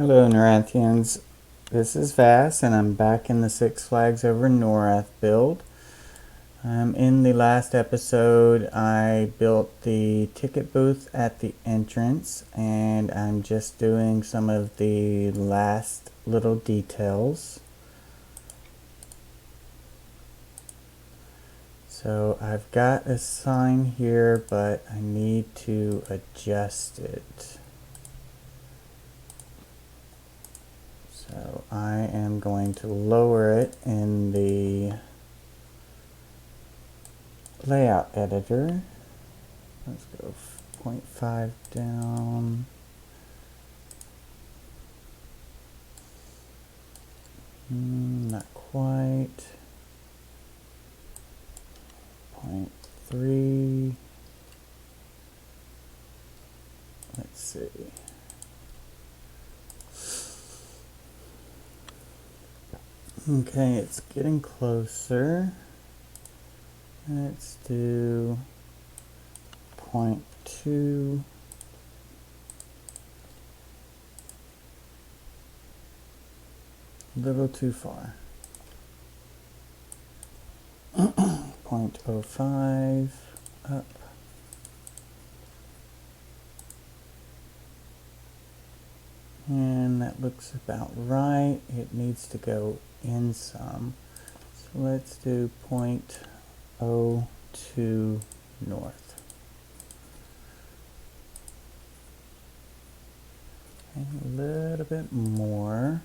Hello Norrathians, this is Vass and I'm back in the Six Flags Over Norrath build. In the last episode I built the ticket booth at the entrance and I'm just doing some of the last little details. So I've got a sign here but I need to adjust it. So I am going to lower it in the layout editor. Let's go 0.5 down. Not quite. 0.3. Let's see. Okay, it's getting closer. Let's do 0.2. A little too far. 0.05 up. And that looks about right. It needs to go in some. So let's do 0.02 north. And a little bit more.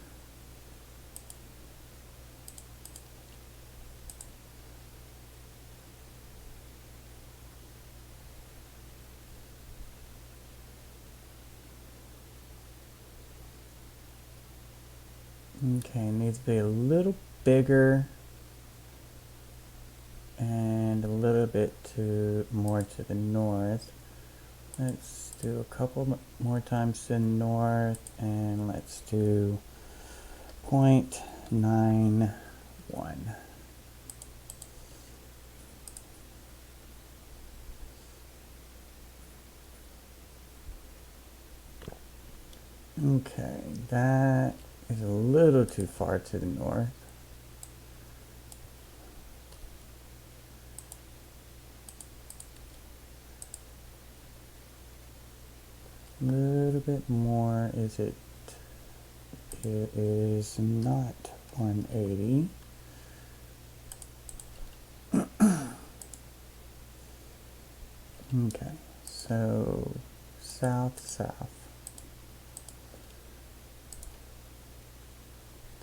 Okay, it needs to be a little bigger and a little bit more to the north. Let's do a couple more times to the north and let's do 0.91. Okay, that is a little too far to the north. A little bit more. It is not 180. Okay, so south.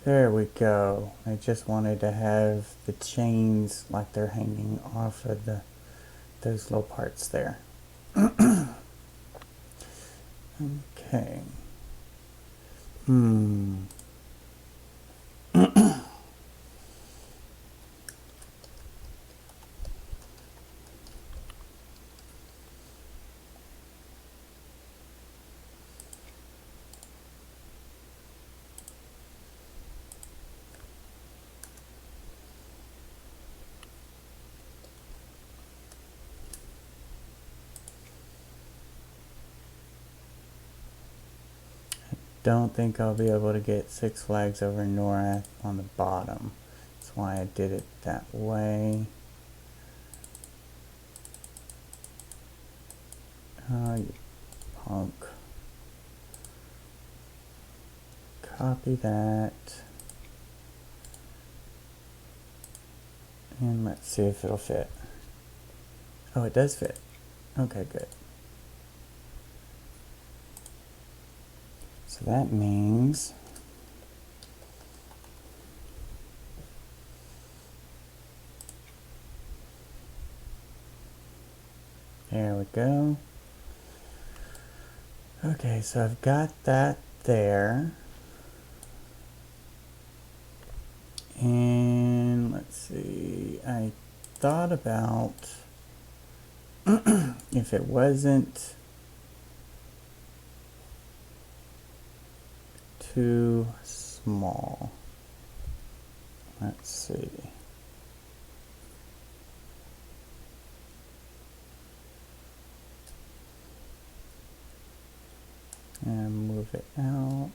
There we go. I just wanted to have the chains like they're hanging off of those little parts there. Okay. Don't think I'll be able to get Six Flags Over Norrath on the bottom. That's why I did it that way. Oh, you punk. Copy that. And let's see if it'll fit. Oh, it does fit. Okay, good. So that means there we go. Okay, so I've got that there. And let's see, I thought about if it wasn't too small. Let's see. And move it out.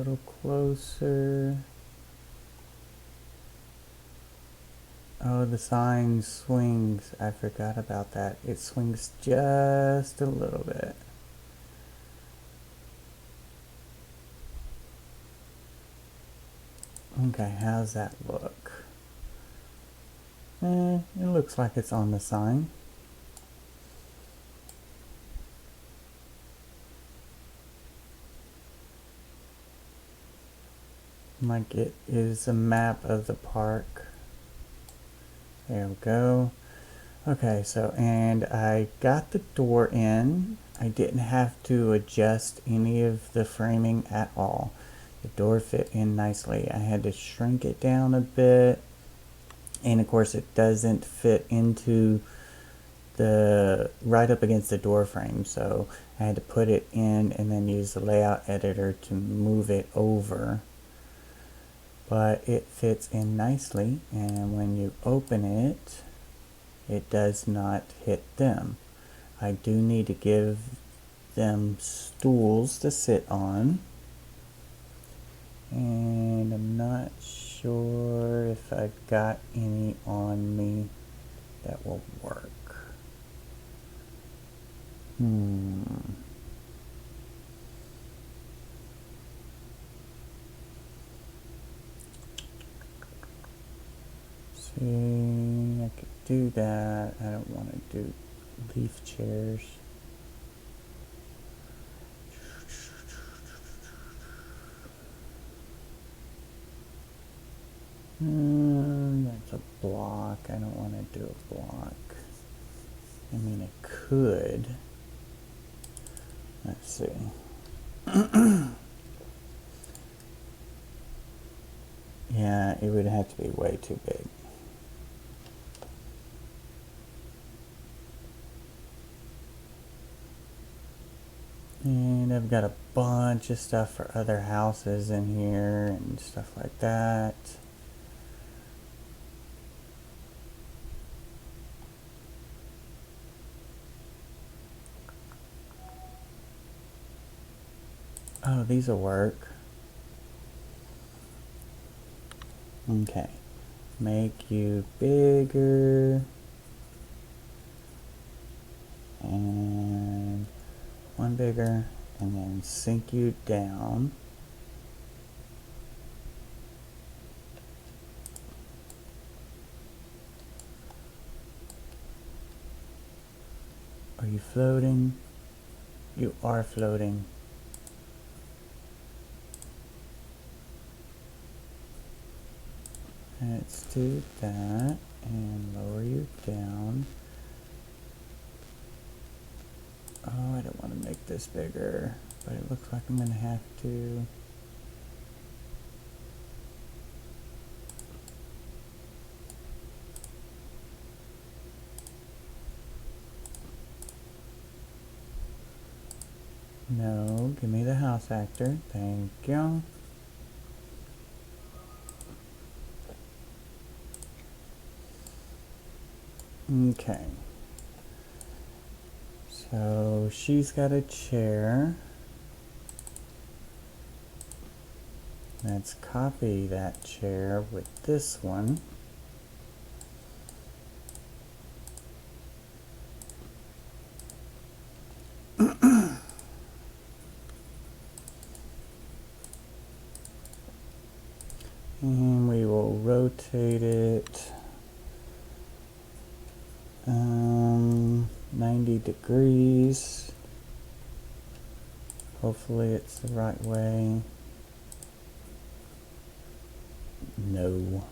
little closer. Oh, the sign swings. I forgot about that. It swings just a little bit. Okay, how's that look? It looks like it's on the sign. Like it is a map of the park. There we go. Okay, so, and I got the door in. I didn't have to adjust any of the framing at all. The door fit in nicely. I had to shrink it down a bit. And of course it doesn't fit into the right up against the door frame, so I had to put it in and then use the layout editor to move it over. But it fits in nicely, and when you open it, it does not hit them. I do need to give them stools to sit on, and I'm not sure if I've got any on me that will work. See, I could do that. I don't want to do leaf chairs. That's a block. I don't want to do a block. I mean, I could. Let's see. Yeah, it would have to be way too big. And I've got a bunch of stuff for other houses in here and stuff like that. Oh, these will work. Okay. Make you bigger. And one bigger. And then sink you down. Are you floating? You are floating. Let's do that and lower you down. Oh, I don't want to make this bigger, but it looks like I'm going to have to. No, give me the house actor. Thank you. Okay. So she's got a chair. Let's copy that chair with this one. And we will rotate it 90 degrees. Hopefully it's the right way. No.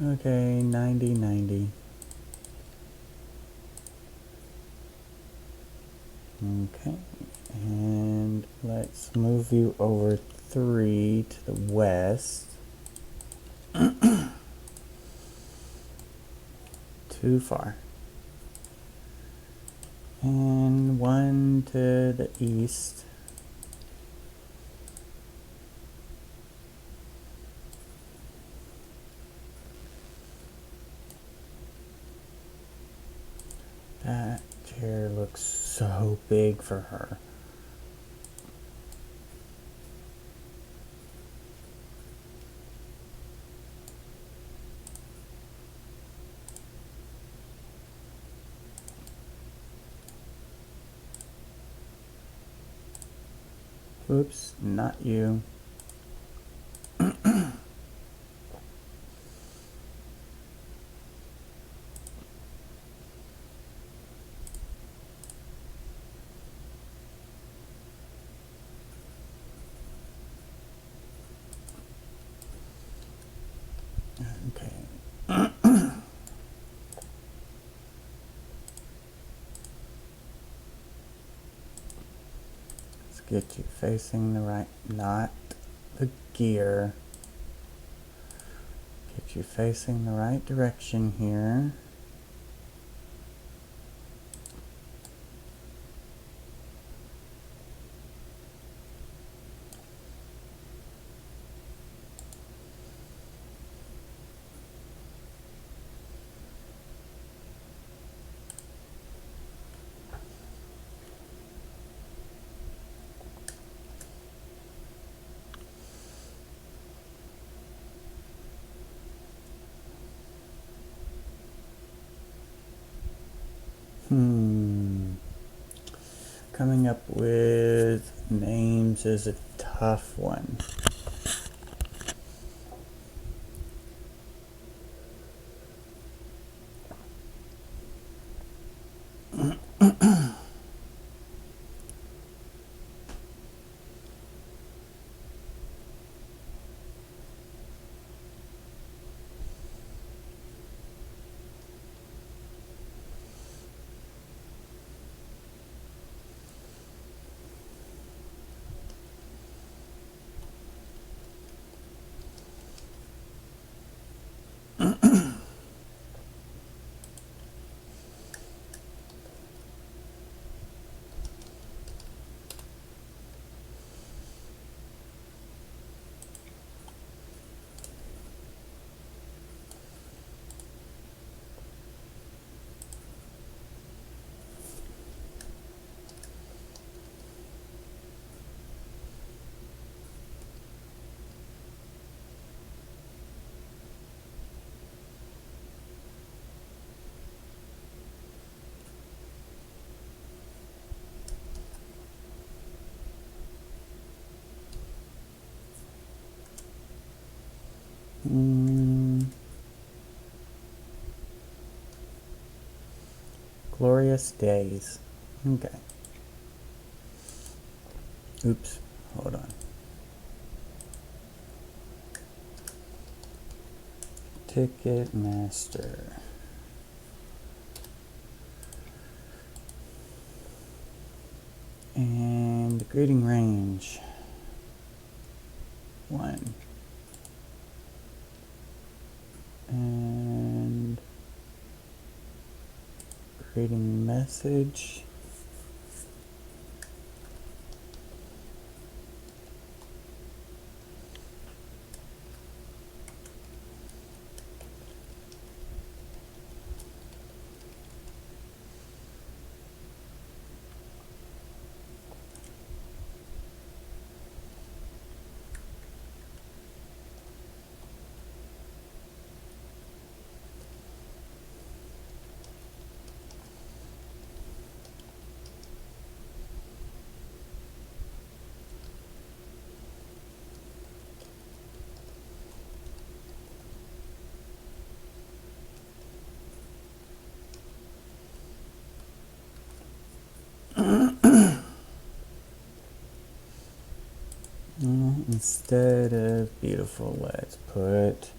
Okay, 90, 90. Okay, and let's move you over 3 to the west. Too far. And 1 to the east. That chair looks so big for her. Oops, not you. Okay. Let's get you facing the right, not the gear. Get you facing the right direction here. Coming up with names is a tough one. Glorious days. Okay. Oops, hold on. Ticket master. And greeting range. 1. And greeting message. Instead of beautiful, let's put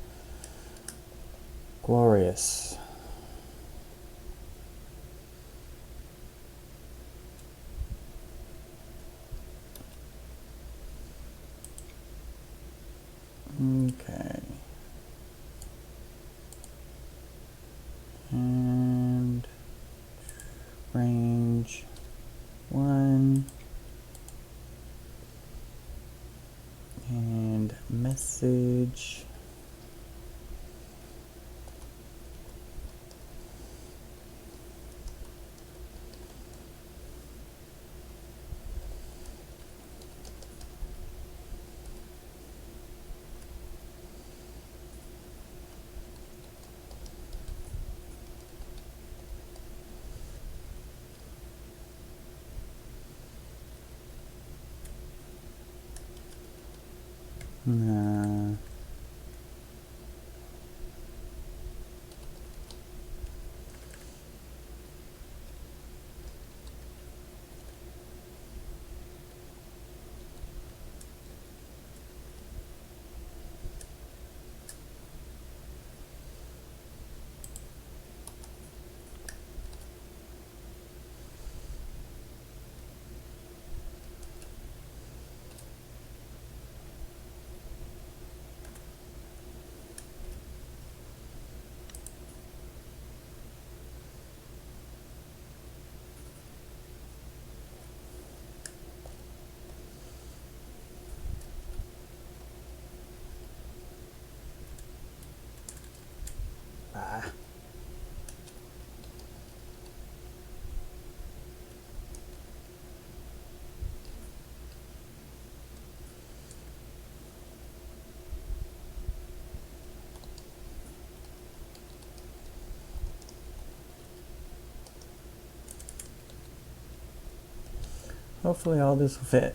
glorious. Okay. And range 1. And message. Uh, ah. Hopefully all this will fit.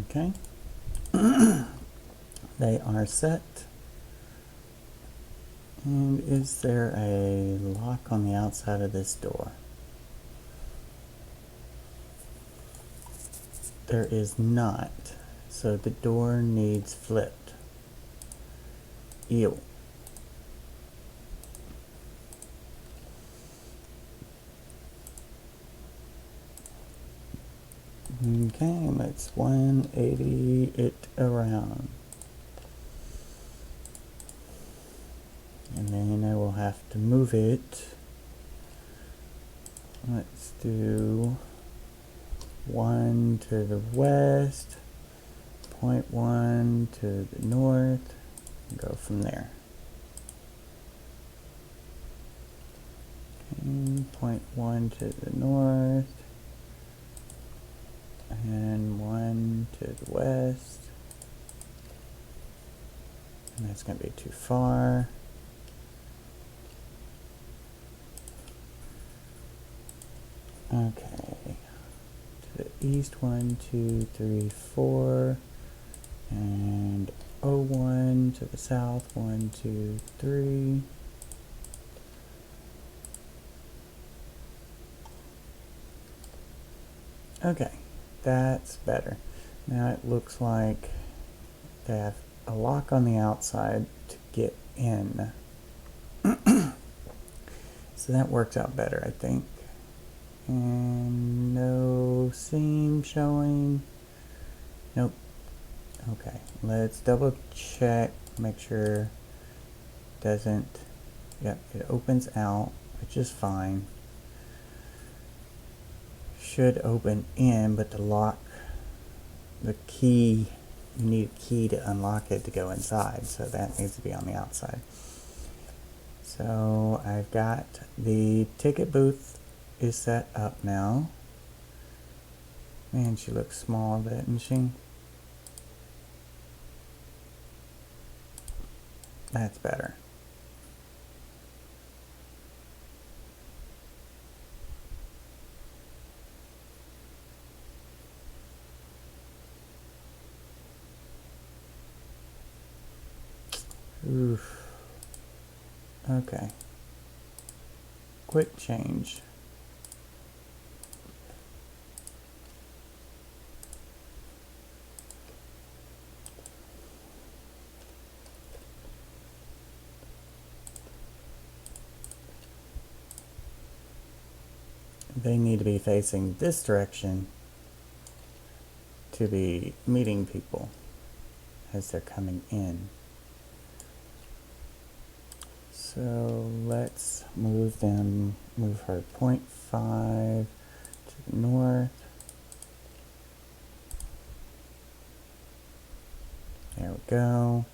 Okay. They are set. And is there a lock on the outside of this door? There is not. So the door needs flipped. Ew. Okay, let's 180 it around. And then I will have to move it. Let's do 1 to the west, 0.1 to the north, and go from there. Okay, 0.1 to the north, and 1 to the west. And that's going to be too far. Okay, to the east, 1, 2, 3, 4, and 01 to the south, 1, 2, 3. Okay, that's better. Now it looks like they have a lock on the outside to get in. So that works out better, I think. And no seam showing. Nope. Okay, let's double check, make sure it doesn't. Yep, it opens out, which is fine. Should open in, but the lock, the key, you need a key to unlock it to go inside, so that needs to be on the outside. So I've got the ticket booth is set up now. Man, she looks small, doesn't she? That's better. Oof. Okay. Quick change. they need to be facing this direction to be meeting people as they're coming in. So let's move her 0.5 to the north. There we go.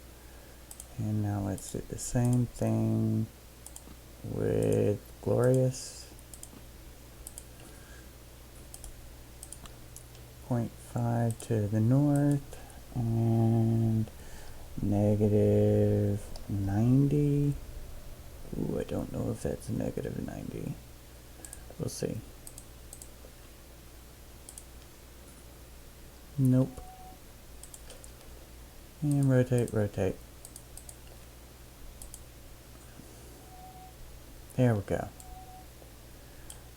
And now let's do the same thing with Glorious. 0.5 to the north and negative 90. Ooh, I don't know if that's negative 90. We'll see. Nope. And rotate, rotate. There we go.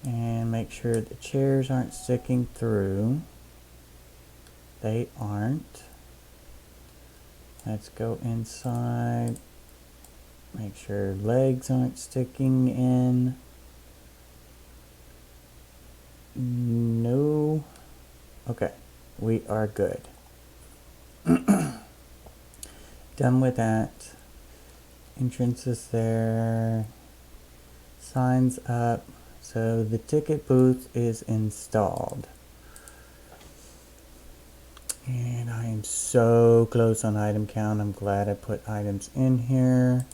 And make sure the chairs aren't sticking through. They aren't. Let's go inside. Make sure legs aren't sticking in. No. Okay, we are good. Done with that. Entrance is there. Signs up. So the ticket booth is installed. And I am so close on item count. I'm glad I put items in here.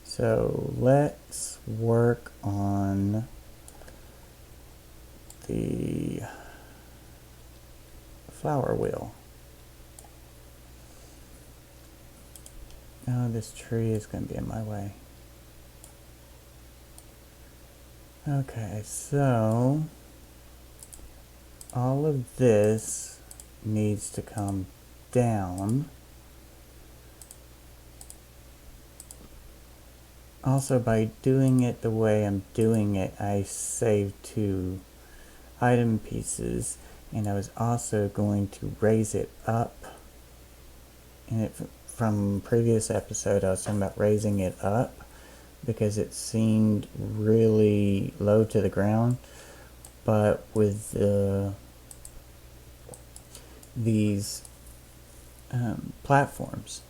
So let's work on the flower wheel. Oh, this tree is going to be in my way. Okay, so all of this needs to come down. Also, by doing it the way I'm doing it, I saved 2 item pieces, and I was also going to raise it up. And from previous episode, I was talking about raising it up because it seemed really low to the ground. But with these platforms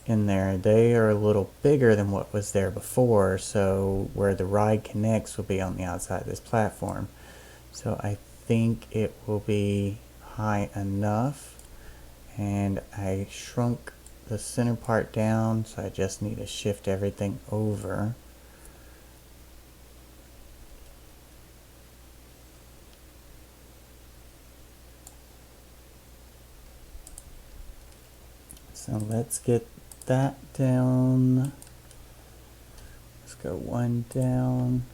in there, they are a little bigger than what was there before, so where the ride connects will be on the outside of this platform. So I think it will be high enough, and I shrunk the center part down, so I just need to shift everything over. So let's get that down. Let's go 1 down.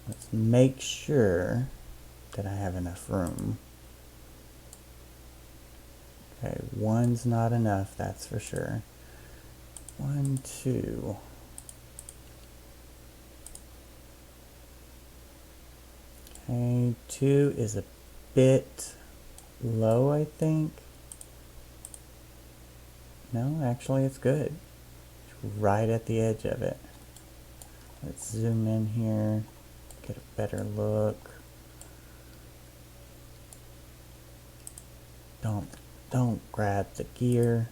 Let's make sure that I have enough room. Okay, 1's not enough, that's for sure. 1, 2. Okay, 2 is a bit low, I think. No, actually it's good. It's right at the edge of it. Let's zoom in here, get a better look. Don't grab the gear.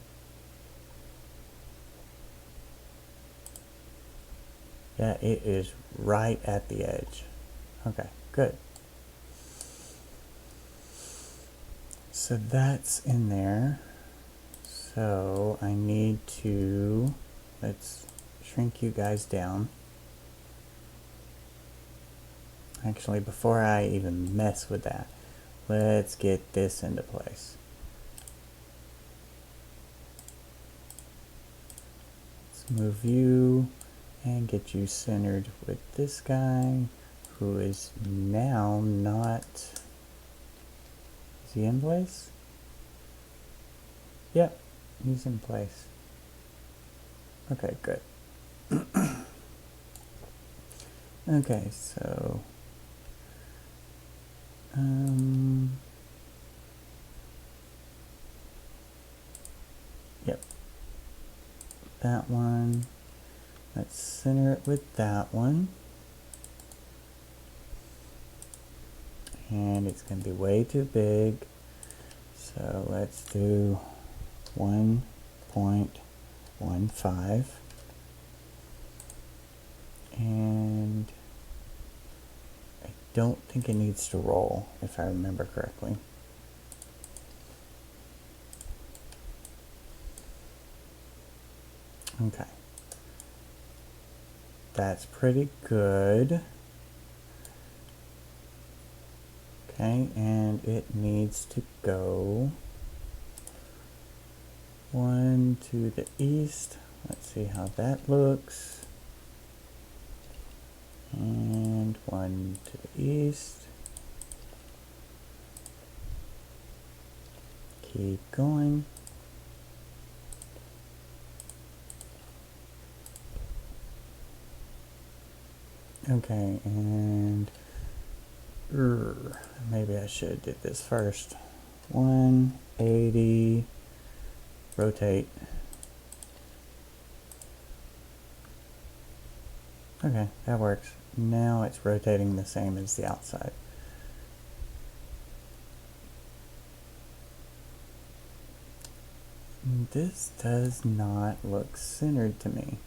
Yeah, it is right at the edge. Okay, good. So that's in there. So I need to, let's shrink you guys down. Actually, before I even mess with that, let's get this into place. Let's move you and get you centered with this guy who is now not, is he in place? Yep, he's in place. Okay, good. Okay, so yep, that one. Let's center it with that one. and it's going to be way too big. So let's do 1.15, and I don't think it needs to roll, if I remember correctly. Okay. That's pretty good. Okay, and it needs to go 1 to the east. Let's see how that looks. And 1 to the east. Keep going. Okay, and maybe I should have did this first. 180, rotate. Okay, that works. Now it's rotating the same as the outside. This does not look centered to me.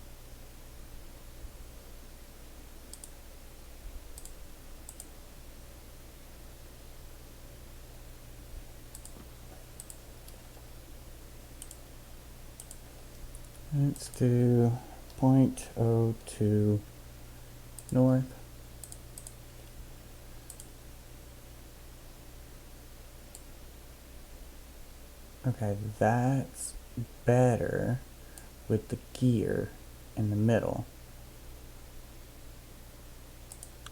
Let's do 0.02 north. Okay, that's better with the gear in the middle.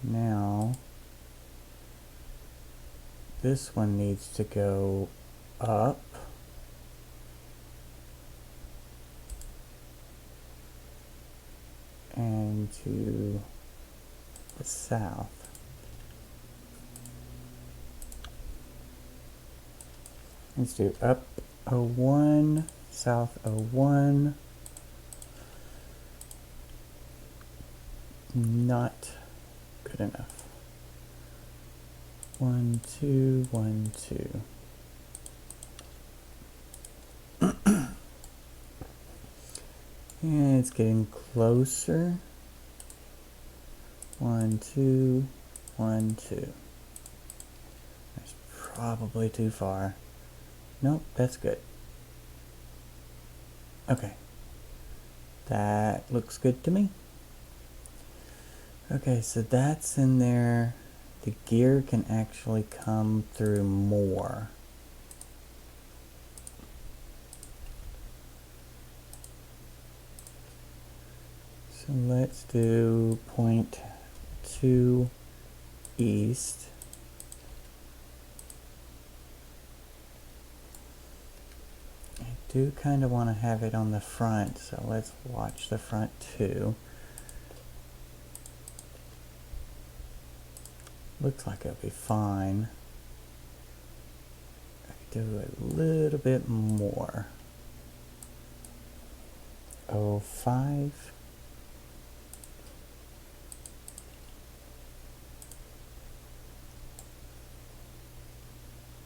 Now, this one needs to go up. And to the south. Let's do up 01, south 01. Not good enough. 1, 2, 1, 2. And it's getting closer. 1, 2, 1, 2. That's probably too far. Nope, that's good. Okay. That looks good to me. Okay, so that's in there. The gear can actually come through more. So let's do 0.2 east. I do kind of want to have it on the front, so let's watch the front too. Looks like it'll be fine. I could do a little bit more. 0.5.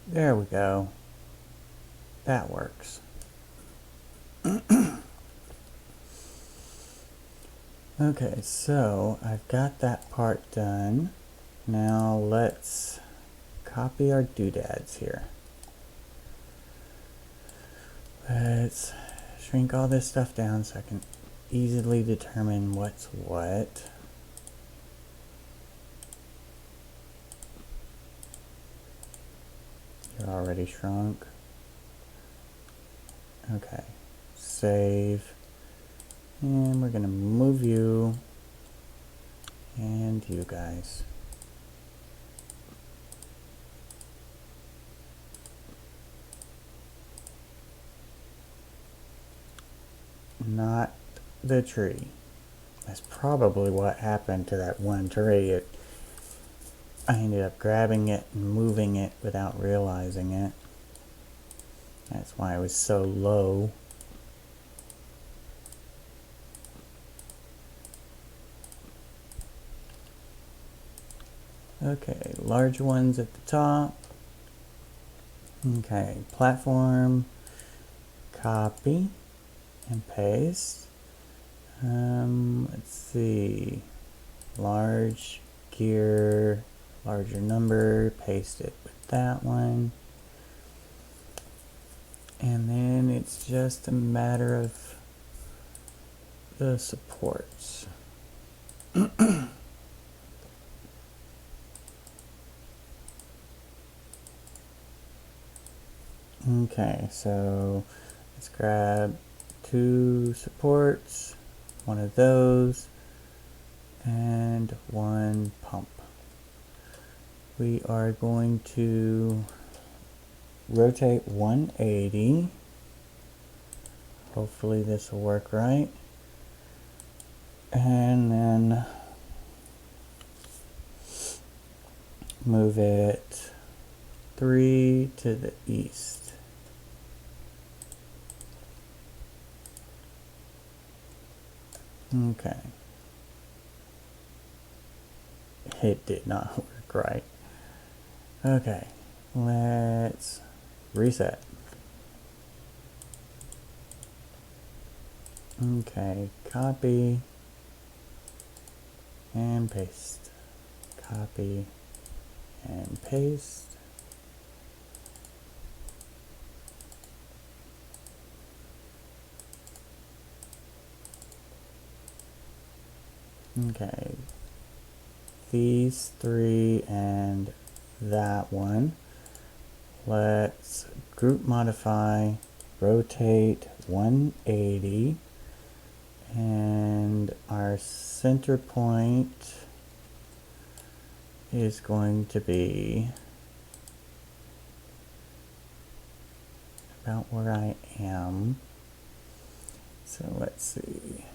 There we go. That works. Okay, so I've got that part done. Now let's copy our doodads here. Let's shrink all this stuff down so I can easily determine what's what. You're already shrunk. Okay, save. And we're gonna move you and you guys. Not the tree. That's probably what happened to that one tree. I ended up grabbing it and moving it without realizing it. That's why it was so low. Okay, larger ones at the top. Okay, platform, copy and paste. Let's see, large gear, larger number, paste it with that one. And then it's just a matter of the supports. Okay, so let's grab 2 supports, one of those, and 1 pump. We are going to rotate 180. Hopefully this will work right. And then move it 3 to the east. Okay. It did not work right. Okay, let's reset. Okay, copy and paste. Copy and paste. Okay, these 3 and that one. Let's group modify, rotate 180, and our center point is going to be about where I am. So let's see,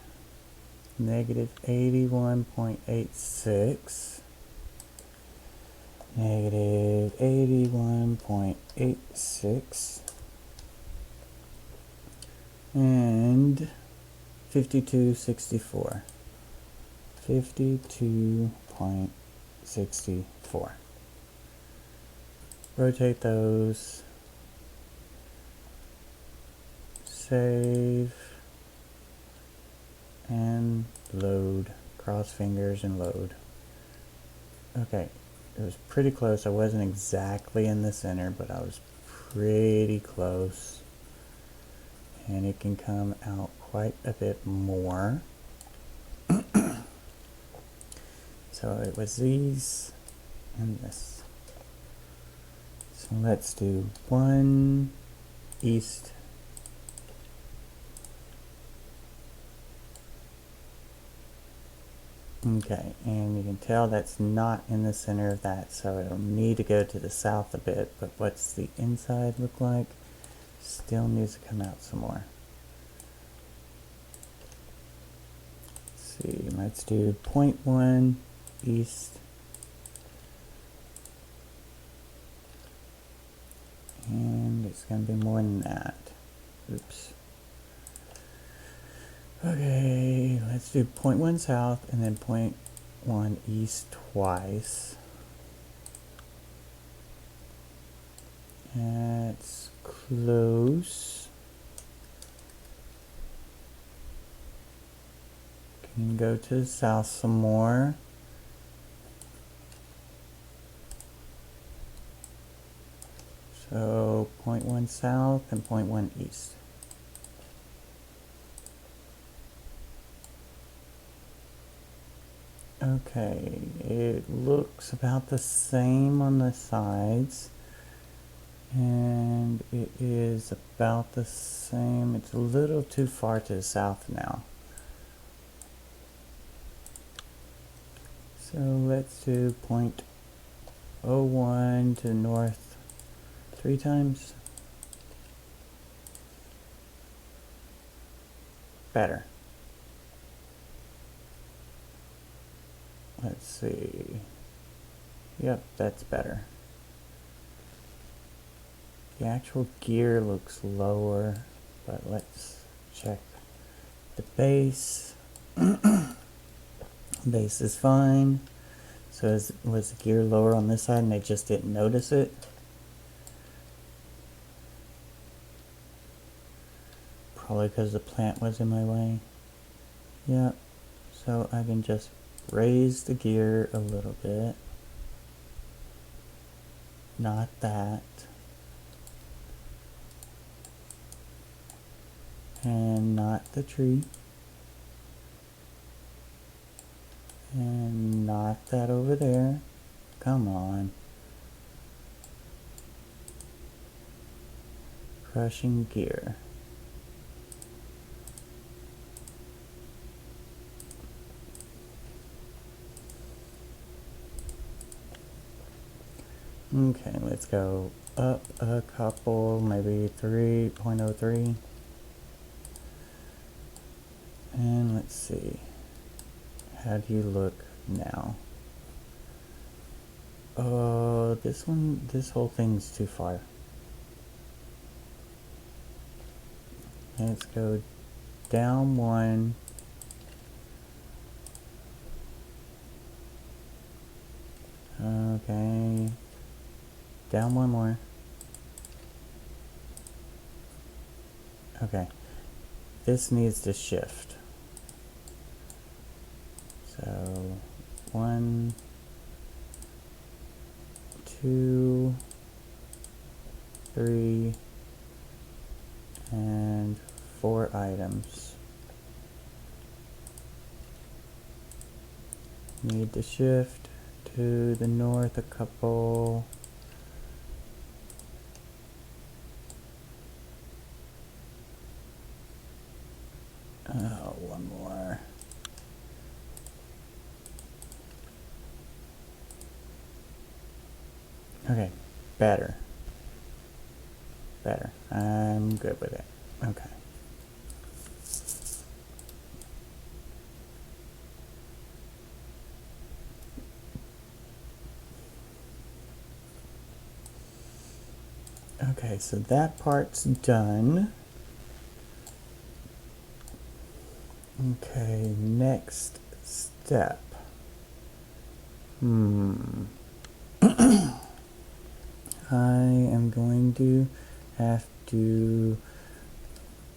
negative 81.86, negative 81.86, and 52.64. 52.64. Rotate those. Save. And load. Cross fingers and load. Okay, it was pretty close. I wasn't exactly in the center, but I was pretty close. And it can come out quite a bit more. So it was these and this. So let's do 1 east. Okay, and you can tell that's not in the center of that, so it'll need to go to the south a bit, but what's the inside look like? Still needs to come out some more. Let's see, let's do 0.1 east. And it's going to be more than that. Oops. Okay, let's do 0.1 south and then 0.1 east twice. That's close. Can go to the south some more. So 0.1 south and 0.1 east. Okay, it looks about the same on the sides, and it is about the same. It's a little too far to the south now. So let's do 0.01 to the north 3 times. Better. Let's see. Yep, that's better. The actual gear looks lower, but let's check the base. Base is fine. So was the gear lower on this side and I just didn't notice it? Probably because the plant was in my way. Yep. So I can just raise the gear a little bit. Not that. And not the tree. And not that over there. Come on. Crushing gear. Okay, let's go up a couple, maybe 3.03. And let's see. How do you look now? Oh, this whole thing's too far. Let's go down one. Okay. Down one more. Okay. This needs to shift. So 1, 2, 3, and 4 items. Need to shift to the north a couple. One more. Okay, better. Better. I'm good with it. Okay. Okay, so that part's done. Okay, next step. I am going to have to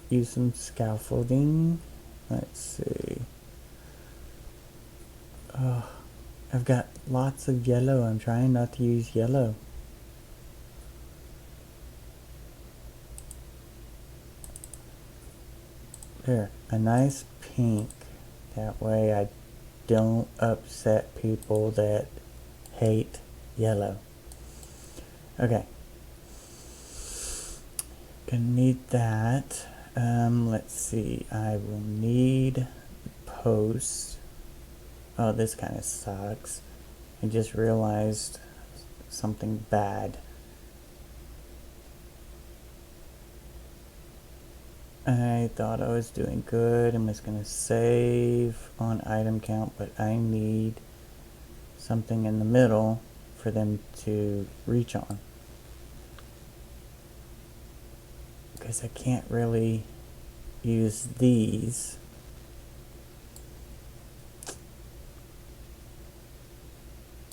use some scaffolding. Let's see. Oh, I've got lots of yellow. I'm trying not to use yellow. There, a nice pink. That way I don't upset people that hate yellow. Okay. Gonna need that. Let's see. I will need posts. Oh, this kind of sucks. I just realized something bad. I thought I was doing good and was gonna save on item count, but I need something in the middle for them to reach on. Because I can't really use these.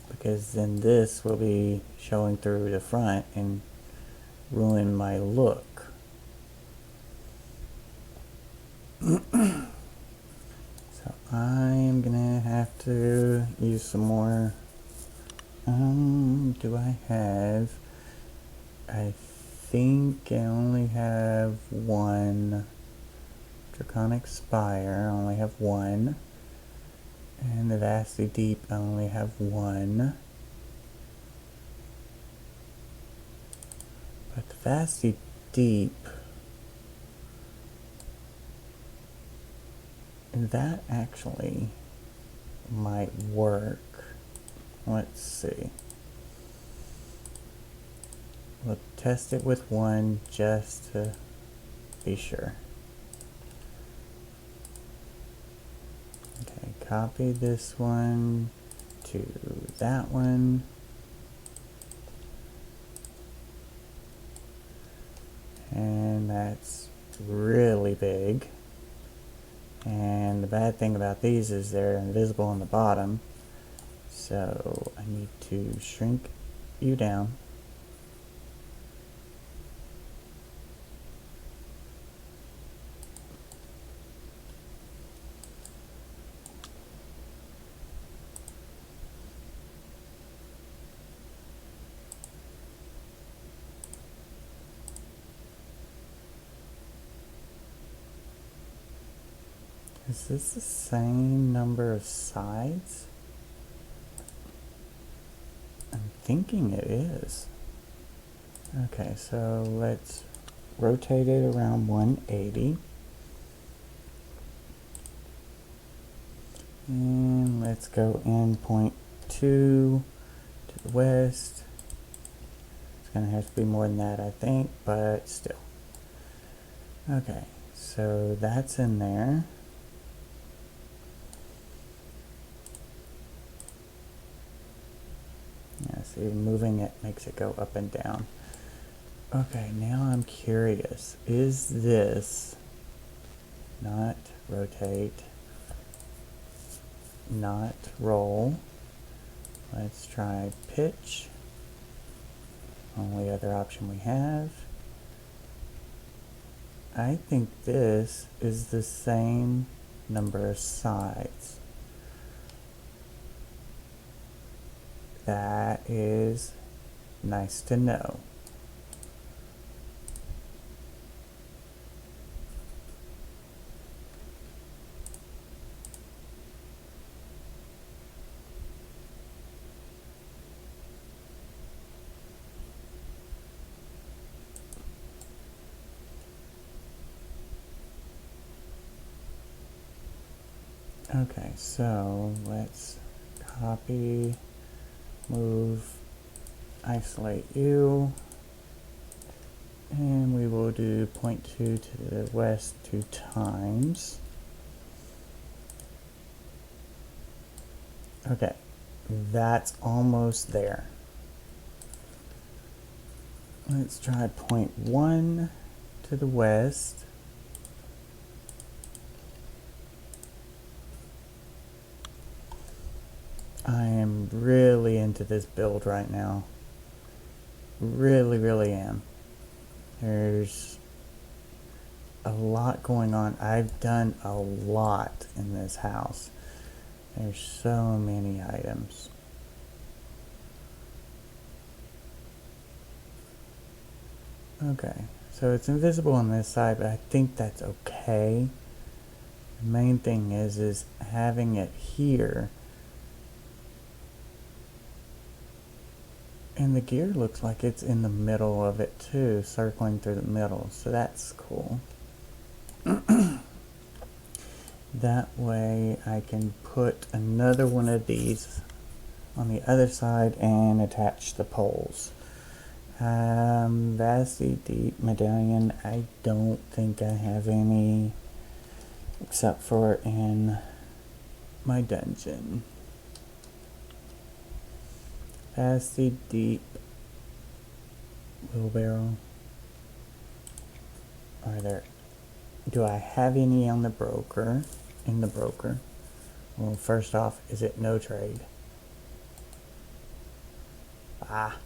Because then this will be showing through the front and ruin my look. So I am gonna have to use some more. Do I have? I think I only have one. Draconic Spire, I only have one. And the Vastly Deep, I only have one. But the Vastly Deep, that actually might work. Let's see. We'll test it with one just to be sure. Okay, copy this one to that one. And that's really big. And the bad thing about these is they're invisible on the bottom. So I need to shrink you down. Is this the same number of sides? I'm thinking it is. Okay, so let's rotate it around 180. And let's go in 0.2 to the west. It's going to have to be more than that, I think, but still. Okay, so that's in there. Yeah, see, moving it makes it go up and down. Okay, now I'm curious. Is this not rotate, not roll? Let's try pitch. Only other option we have. I think this is the same number of sides. That is nice to know. Okay, so let's copy, move, isolate you, and we will do 0.2 to the west 2 times. Okay, that's almost there. Let's try 0.1 to the west. I am really into this build right now. Really am. There's a lot going on. I've done a lot in this house. There's so many items. Okay, so it's invisible on this side, but I think that's okay. The main thing is having it here. And the gear looks like it's in the middle of it too, circling through the middle, so that's cool. That way I can put another one of these on the other side and attach the poles. Vastly deep medallion, I don't think I have any except for in my dungeon. Vastly deep wheelbarrow. Are there? Do I have any on the broker? In the broker? Well, first off, is it no trade? Ah.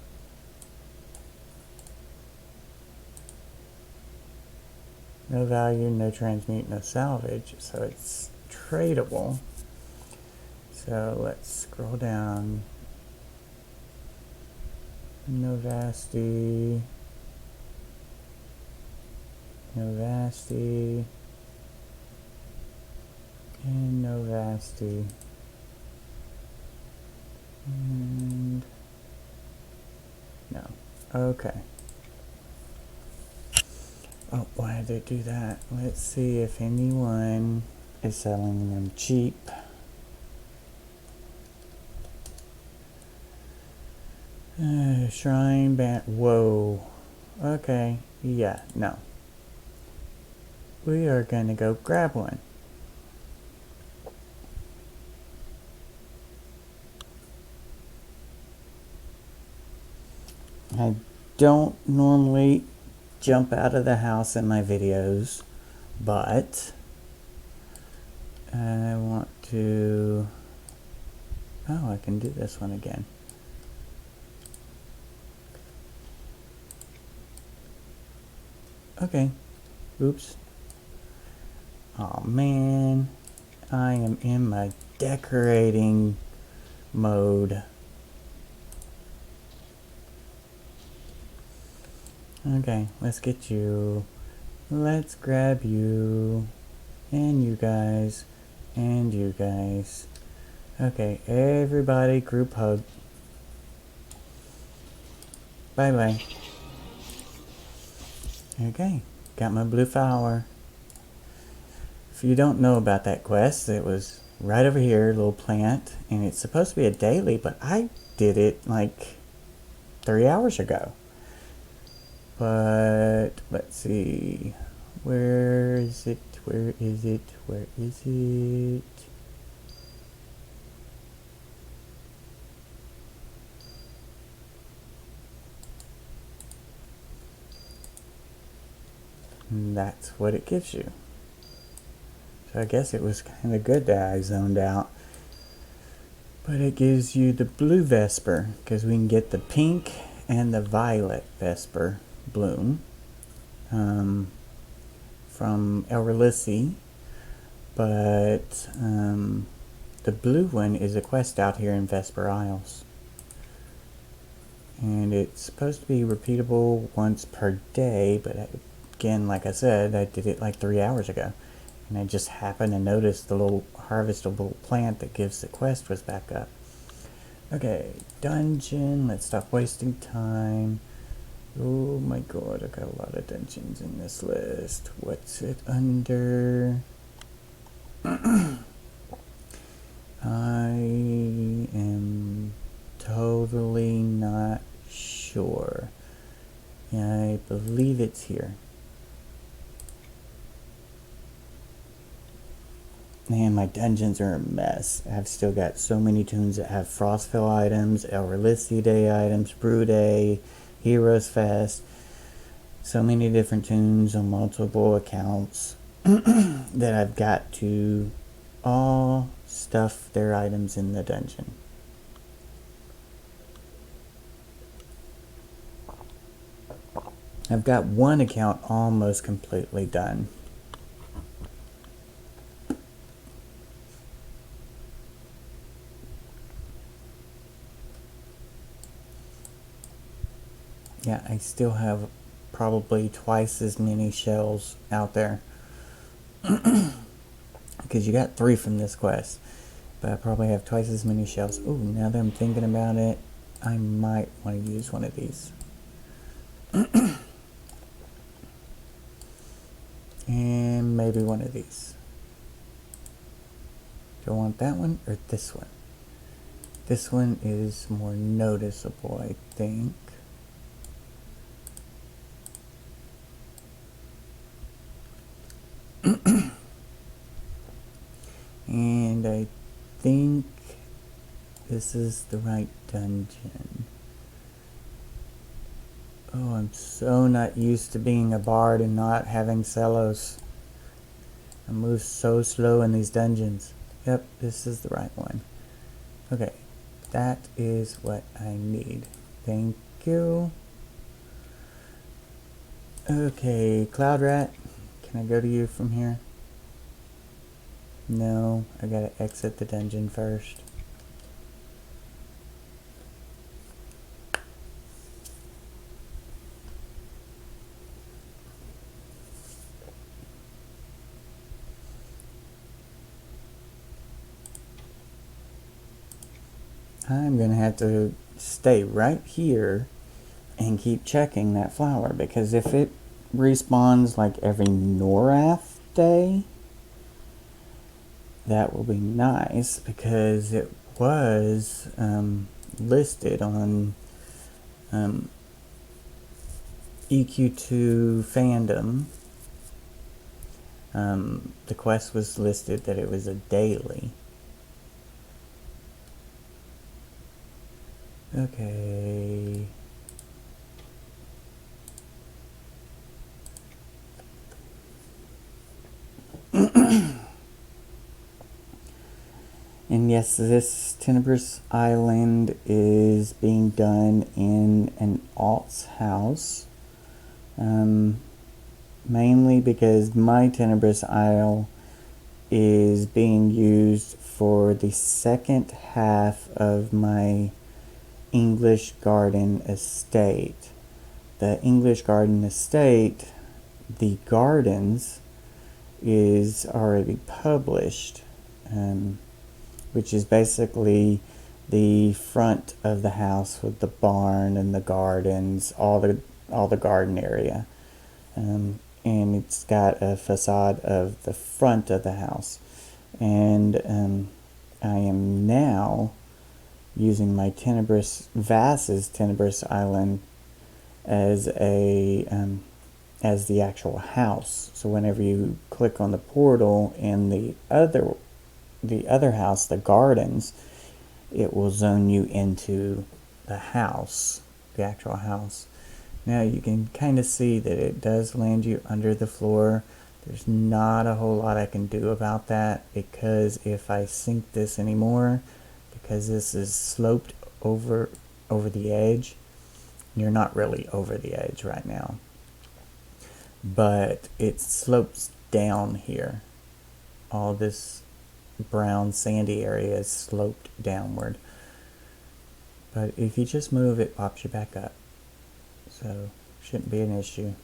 No value, no transmute, no salvage, so it's tradable. So let's scroll down. No vasty. No vasty. And no vasty. And no. Okay. Oh, why did they do that? Let's see if anyone is selling them cheap. Shrine band. Whoa. Okay. Yeah, no. We are gonna go grab one. I don't normally jump out of the house in my videos, but I want to Oh, I can do this one again. Okay. Oops. Oh man. I am in my decorating mode. Okay, let's get you. Let's grab you. And you guys. And you guys. Okay, everybody group hug. Bye bye. Okay, got my blue flower. If you don't know about that quest, it was right over here, little plant, and it's supposed to be a daily, but I did it like 3 hours ago. But let's see, where is it? Where is it? Where is it? And that's what it gives you. So I guess it was kind of good that I zoned out. But it gives you the blue vesspyr, because we can get the pink and the violet vesspyr bloom from Elrelisi. But the blue one is a quest out here in Vesper Isles. And it's supposed to be repeatable once per day, but again, like I said, I did it like 3 hours ago. And I just happened to notice the little harvestable plant that gives the quest was back up. Okay, dungeon, let's stop wasting time. Oh my god, I got a lot of dungeons in this list. What's it under? I am totally not sure. I believe it's here. Man, my dungeons are a mess. I've still got so many tunes that have Frostfell items, Elrelisi Day items, Brew Day, Heroes Fest. So many different tunes on multiple accounts that I've got to all stuff their items in the dungeon. I've got one account almost completely done. Yeah, I still have probably twice as many shells out there. Because you got 3 from this quest. But I probably have twice as many shells. Ooh, now that I'm thinking about it, I might want to use one of these. And maybe one of these. Do I want that one or this one? This one is more noticeable, I think. And I think this is the right dungeon. Oh, I'm so not used to being a bard and not having cellos. I move so slow in these dungeons. Yep, this is the right one. Okay, that is what I need. Thank you. Okay, Cloud Rat, can I go to you from here? No, I gotta exit the dungeon first. I'm gonna have to stay right here and keep checking that flower, because if it respawns like every Norrath day, that will be nice, because it was listed on EQ2 fandom. The quest was listed that it was a daily. Okay. And yes, this Tenebrous Island is being done in an alt's house. Mainly because my Tenebrous Isle is being used for the second half of my English Garden Estate. The English Garden Estate, the gardens, is already published, which is basically the front of the house with the barn and the gardens, all the garden area. And it's got a facade of the front of the house. And I am now using my Vass's Tenebrous Island as the actual house. So whenever you click on the portal in the other house, the gardens, it will zone you into the house, the actual house. Now you can kind of see that it does land you under the floor. There's not a whole lot I can do about that, because if I sink this anymore, because this is sloped over the edge, you're not really over the edge right now, but it slopes down here. All this brown sandy area is sloped downward, but if you just move, it pops you back up, so shouldn't be an issue.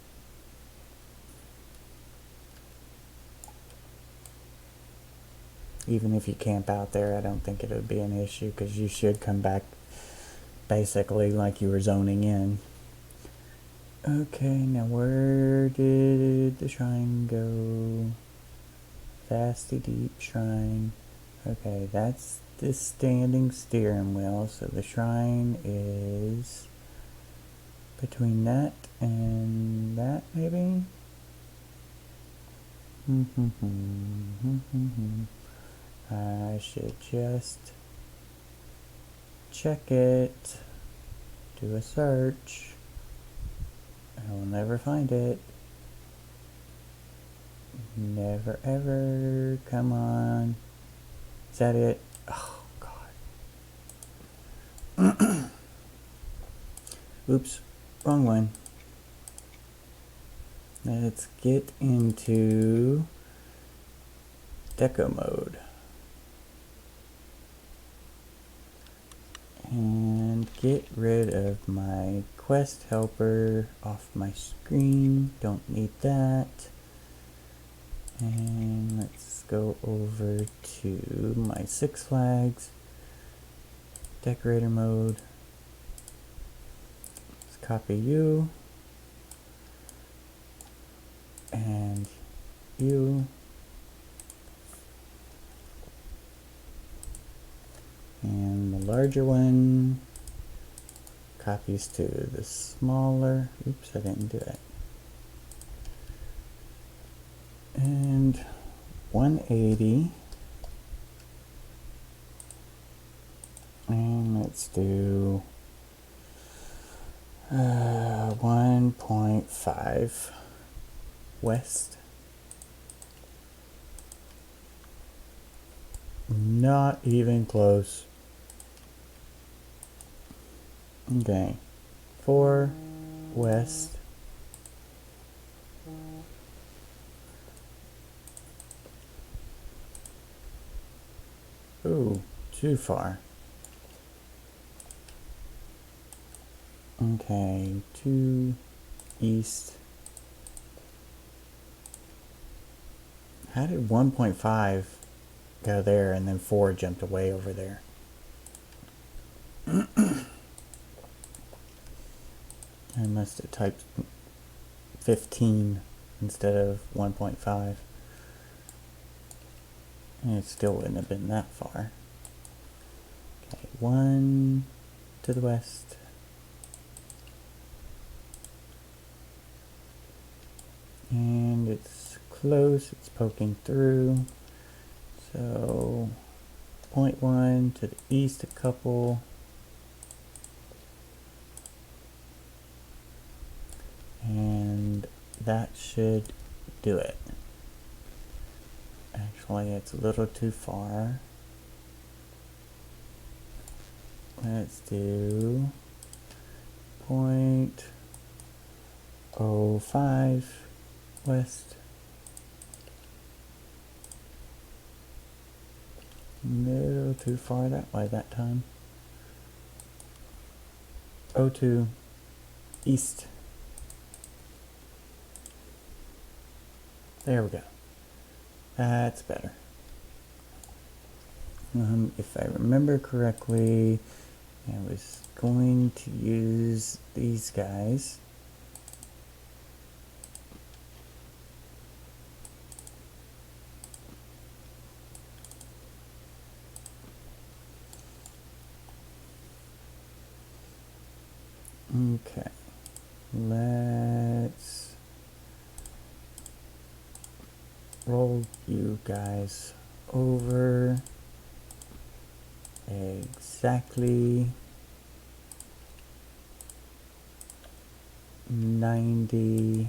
Even if you camp out there, I don't think it would be an issue, because you should come back basically like you were zoning in. Okay, now where did the shrine go? Vasty Deep Shrine. Okay, that's the standing steering wheel, so the shrine is between that and that, maybe? I should just check it, do a search. I will never find it. Never ever. Come on. Is that it? Oh, God. Oops. Wrong one. Let's get into deco mode. And get rid of my quest helper off my screen. Don't need that. And let's go over to my Six Flags decorator mode. Let's copy you and you. And the larger one copies to the smaller. Oops, I didn't do it. And 180. And let's do 1.5 west. Not even close. Okay, 4 west. Ooh, too far. Okay, 2 east. How did 1.5 go there and then 4 jumped away over there? I must have typed 15 instead of 1.5. And it still wouldn't have been that far. Okay, 1 to the west. And it's close, it's poking through. So 0.1 to the east a couple. And that should do it. Actually, it's a little too far. Let's do 0.05 west. No, too far that way that time. 0.2 east. There we go. That's better. If I remember correctly, I was going to use these guys. Okay, let's roll you guys over exactly 90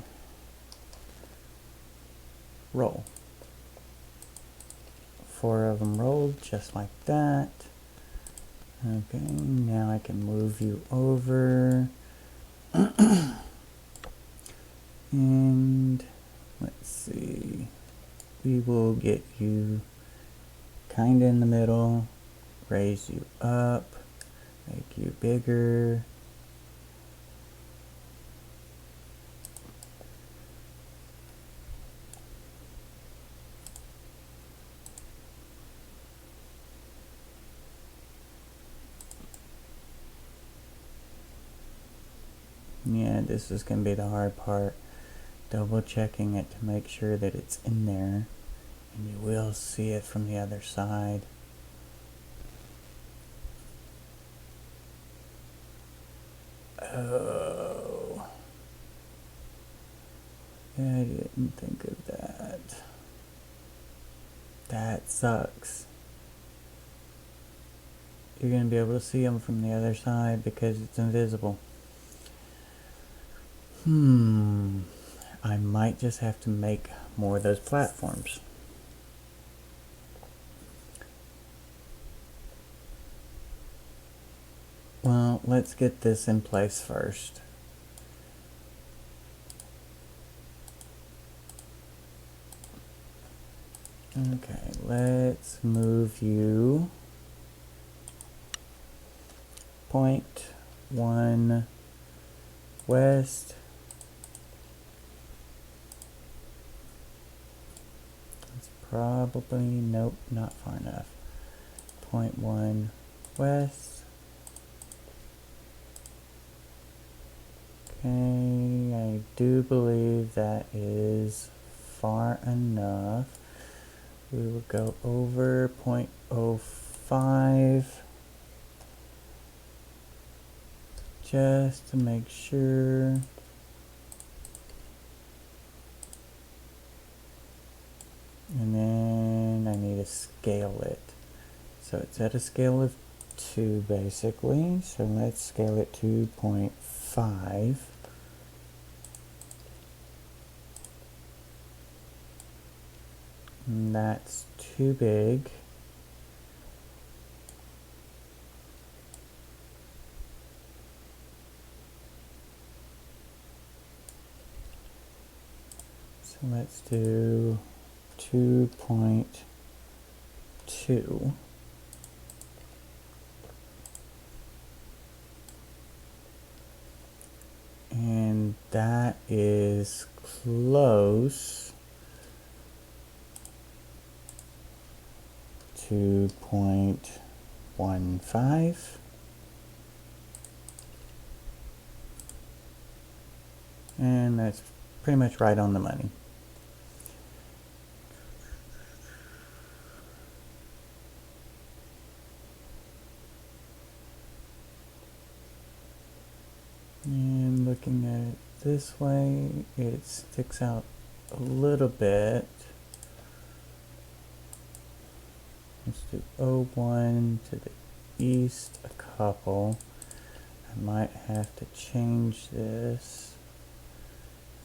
roll. 4 of them rolled just like that. Okay, now I can move you over. And let's see, we will get you kind of in the middle, raise you up, make you bigger. Yeah, this is going to be the hard part. Double checking it to make sure that it's in there. And you will see it from the other side. Oh. I didn't think of that. That sucks. You're going to be able to see them from the other side because it's invisible. I might just have to make more of those platforms. Well, let's get this in place first. Okay, let's move you 0.1 west. It's probably, nope, not far enough. 0.1 west. Okay, I do believe that is far enough. We will go over 0.05 just to make sure. And then I need to scale it. So it's at a scale of 2 basically. So let's scale it to 0.5. And that's too big. So let's do 2.2. And that is close to 0.15. And that's pretty much right on the money. And looking at it this way, it sticks out a little bit. Let's do 0.1 to the east a couple. I might have to change this.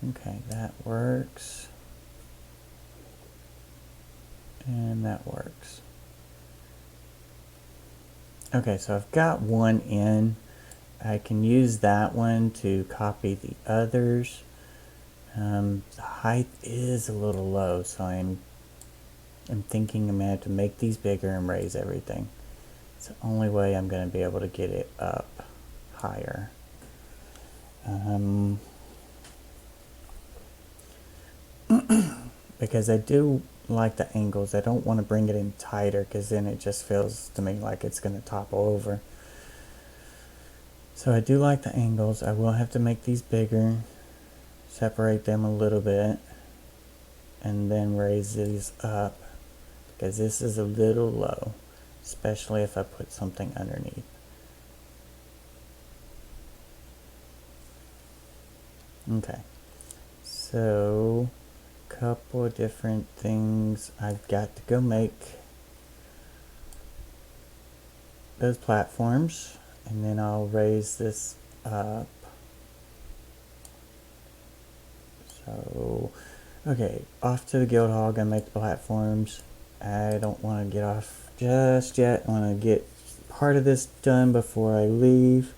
Okay, that works. And that works. Okay, so I've got one in. I can use that one to copy the others. The height is a little low, so I'm thinking I'm going to have to make these bigger and raise everything. It's the only way I'm going to be able to get it up higher. Because I do like the angles. I don't want to bring it in tighter because then it just feels to me like it's going to topple over. So I do like the angles. I will have to make these bigger, separate them a little bit, and then raise these up because this is a little low, especially if I put something underneath. Okay, so a couple of different things. I've got to go make those platforms, and then I'll raise this up. So, okay, off to the guild hall, gonna make the platforms. I don't want to get off just yet. I want to get part of this done before I leave.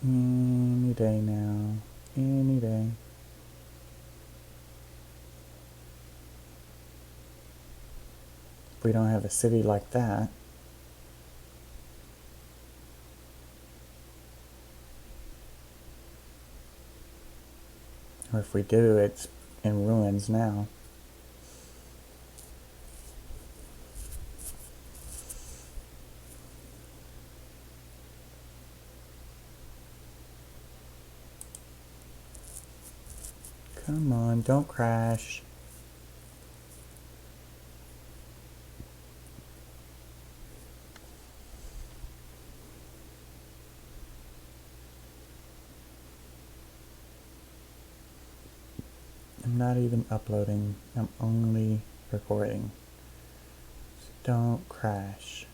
Any day now. Any day. We don't have a city like that. Or if we do, it's in ruins now. Come on, don't crash. I'm not even uploading. I'm only recording. So don't crash.